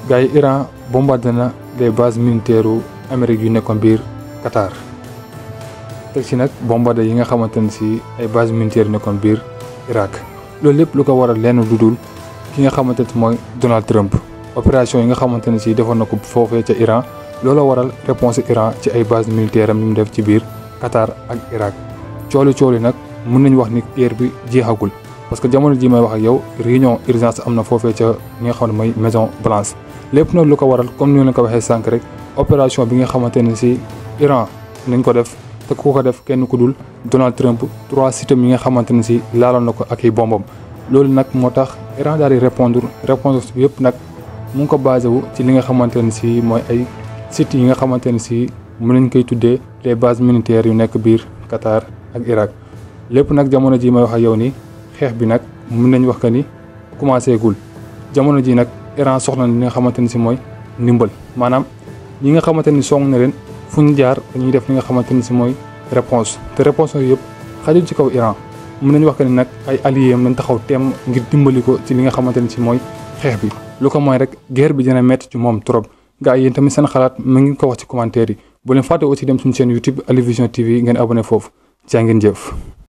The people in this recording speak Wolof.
gars yi Iran bombardé na des bases militaires Amérique yu nekkoon biir Qatar teg ci nag bombardé yi nga xamante ne si ay bases militaires yu nekkoon biir Irak loolu lépp lu ko waral lenn lu dul ki nga xamante ne mooy Donald Trump opération yi nga xamante ne si defoon na ko foofee ca Iran loolu waral réponse Iran ci ay bases militaires am yu mu def ci biir Qatar ak Irak cooli nag mën nañu wax ni guerre bi jeexagul parce que jamono ji may wax ak yow réunion urgence am na foofee ca ñi nga xam ne mooy Maison Blanche lépp nag lu ko waral comme ni leen ko waxee sànq rek opération bi nga xamante ne si Iran nañ ko def te ku ko def kenn ku dul Donald Trump 3 sites yi nga xamante ne si laaloon na ko ak i bombam loolu nag moo tax Iran daal di répondre réponse bi yëpp nag mu ngi ko basé wu ci li nga xamante ne si mooy ay sites yi nga xamante ne si mën nañ koy tuddee les bases militaires yu nekk biir Qatar ak Irak lépp nag jamono ji may wax ak yow ni xeex bi nag mën nañ wax que ni commencé gul jamono ji nag Iran soxla na li nga xamante ni si mooy ndimbal maanaam ñi nga xamante ni song na leen fu ñu jaar dañuy def li nga xamante ni si mooy réponse te réponse yooyu yëpp xajul ci kaw Iran mën nañu wax que ni nag ay alliés am nañ taxaw temm ngir dimbali ko ci li nga xamante ni si mooy xeex bi lu ko mooy rek guerre bi dina métti ci moom trop gars yi yéen tamit seen xalaat mu ngi ko wax ci commentaire yi bu leen fàtte aussi dem suñu chaîne YouTube Ali Vision TV ngeen abonné foofu jaa ngeen jëf